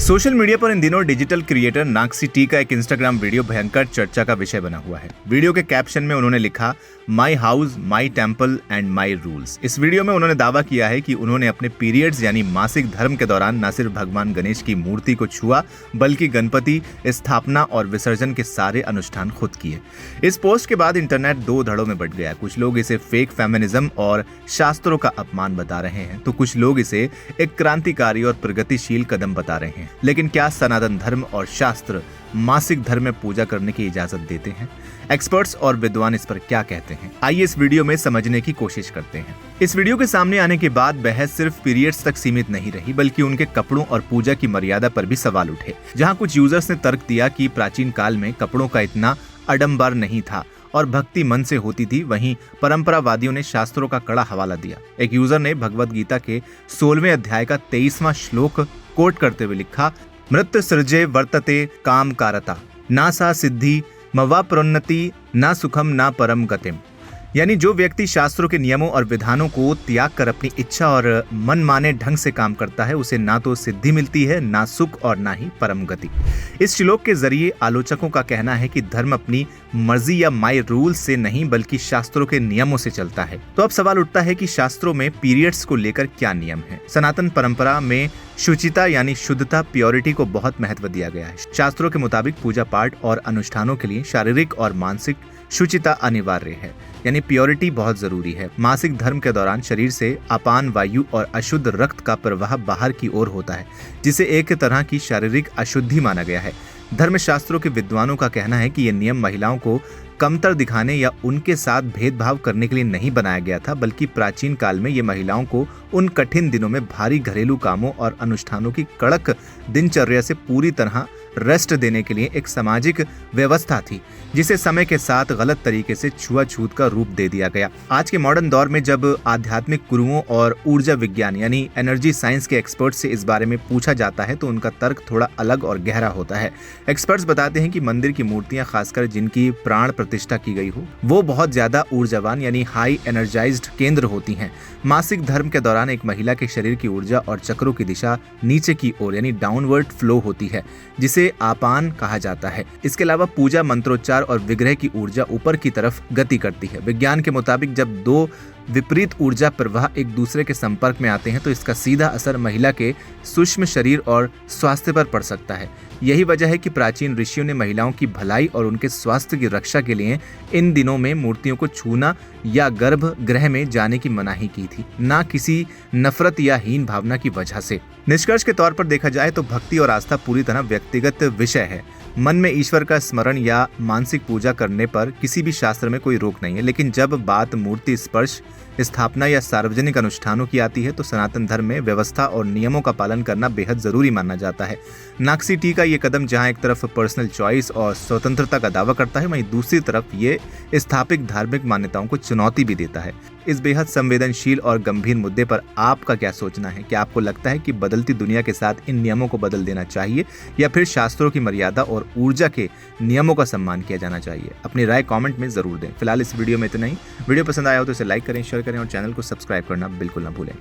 Social media पर इन दिनों digital creator नाक्सी T का एक इंस्टाग्राम वीडियो भयंकर चर्चा का विषय बना हुआ है। वीडियो के कैप्शन में उन्होंने लिखा, my house my temple and my rules. इस वीडियो में उन्होंने दावा किया है कि उन्होंने अपने पीरियड्स यानी मासिक धर्म के दौरान न सिर्फ भगवान गणेश की मूर्ति को छुआ बल्कि गणपति स्थापना और विसर्जन के सारे अनुष्ठान खुद किए। इस पोस्ट के बाद इंटरनेट दो धड़ों में बंट गया। कुछ लोग इसे फेक फेमिनिज्म और शास्त्रों का अपमान बता रहे हैं तो कुछ लोग इसे एक क्रांतिकारी और प्रगतिशील कदम बता रहे हैं। लेकिन क्या सनातन धर्म और शास्त्र मासिक धर्म में पूजा करने की इजाजत देते हैं? एक्सपर्ट्स और विद्वान इस पर क्या कहते हैं, आइए इस वीडियो में समझने की कोशिश करते हैं। इस वीडियो के सामने आने के बाद बहस सिर्फ पीरियड्स तक सीमित नहीं रही बल्कि उनके कपड़ों और पूजा की मर्यादा पर भी सवाल उठे। जहां कुछ यूजर्स ने तर्क दिया कि प्राचीन काल में कपड़ों का इतना आडंबर नहीं था और भक्ति मन से होती थी, वहीं परंपरावादियों ने शास्त्रों का कड़ा हवाला दिया। एक यूजर ने भगवद गीता के 16वें अध्याय का 23वां श्लोक कोट करते हुए लिखा, मृत सृजे वर्तते काम कारता ना सा सिद्धि मवा प्रोन्नति ना सुखम ना परम गतिम। यानी जो व्यक्ति शास्त्रों के नियमों और विधानों को त्याग कर अपनी इच्छा और मन माने ढंग से काम करता है उसे ना तो सिद्धि मिलती है, ना सुख और ना ही परम गति। इस श्लोक के जरिए आलोचकों का कहना है कि धर्म अपनी मर्जी या माई रूल से नहीं बल्कि शास्त्रों के नियमों से चलता है। तो अब सवाल उठता है कि शास्त्रों में पीरियड्स को लेकर क्या नियम है? सनातन परंपरा में शुचिता यानी शुद्धता, प्योरिटी को बहुत महत्व दिया गया है। शास्त्रों के मुताबिक पूजा पाठ और अनुष्ठानों के लिए शारीरिक और मानसिक शुचिता अनिवार्य है, यानी प्योरिटी बहुत जरूरी है। मासिक धर्म के दौरान शरीर से अपान वायु और अशुद्ध रक्त का प्रवाह बाहर की ओर होता है, जिसे एक तरह की शारीरिक अशुद्धि माना गया है। धर्मशास्त्रों के विद्वानों का कहना है कि ये नियम महिलाओं को कमतर दिखाने या उनके साथ भेदभाव करने के लिए नहीं बनाया गया था, बल्कि प्राचीन काल में ये महिलाओं को उन कठिन दिनों में भारी घरेलू कामों और अनुष्ठानों की कड़क दिनचर्या से पूरी तरह रेस्ट देने के लिए एक सामाजिक व्यवस्था थी, जिसे समय के साथ गलत तरीके से छुआछूत का रूप दे दिया गया। आज के मॉडर्न दौर में जब आध्यात्मिक गुरुओं और ऊर्जा विज्ञान यानी एनर्जी साइंस के एक्सपर्ट्स से इस बारे में पूछा जाता है तो उनका तर्क थोड़ा अलग और गहरा होता है। एक्सपर्ट्स बताते हैं कि मंदिर की मूर्तियां, खासकर जिनकी प्राण प्रतिष्ठा की गई हो, वो बहुत ज्यादा ऊर्जावान यानी हाई एनर्जाइज्ड केंद्र होती हैं। मासिक धर्म के दौरान एक महिला के शरीर की ऊर्जा और चक्रों की दिशा नीचे की ओर यानी डाउनवर्ड फ्लो होती है, जिसे आपान कहा जाता है। इसके अलावा पूजा, मंत्रोच्चार और विग्रह की ऊर्जा ऊपर की तरफ गति करती है। विज्ञान के मुताबिक जब दो विपरीत ऊर्जा प्रवाह एक दूसरे के संपर्क में आते हैं तो इसका सीधा असर महिला के सूक्ष्म शरीर और स्वास्थ्य पर पड़ सकता है। यही वजह है कि प्राचीन ऋषियों ने महिलाओं की भलाई और उनके स्वास्थ्य की रक्षा के लिए इन दिनों में मूर्तियों को छूना या गर्भगृह में जाने की मनाही की थी, ना किसी नफरत या हीन भावना की वजह से। निष्कर्ष के तौर पर देखा जाए तो भक्ति और आस्था पूरी तरह व्यक्तिगत विषय है। मन में ईश्वर का स्मरण या मानसिक पूजा करने पर किसी भी शास्त्र में कोई रोक नहीं है, लेकिन जब बात मूर्ति स्पर्श, स्थापना या सार्वजनिक अनुष्ठानों की आती है तो सनातन धर्म में व्यवस्था और नियमों का पालन करना बेहद जरूरी माना जाता है। नाक्सी टी का ये कदम जहां एक तरफ पर्सनल चॉइस और स्वतंत्रता का दावा करता है, वहीं दूसरी तरफ ये स्थापित धार्मिक मान्यताओं को चुनौती भी देता है। इस बेहद संवेदनशील और गंभीर मुद्दे पर आपका क्या सोचना है? क्या आपको लगता है कि बदलती दुनिया के साथ इन नियमों को बदल देना चाहिए या फिर शास्त्रों की मर्यादा और ऊर्जा के नियमों का सम्मान किया जाना चाहिए? अपनी राय कमेंट में जरूर दें। फिलहाल इस वीडियो में इतना ही। वीडियो पसंद आया हो तो इसे लाइक करें, शेयर करें और चैनल को सब्सक्राइब करना बिल्कुल ना भूलें।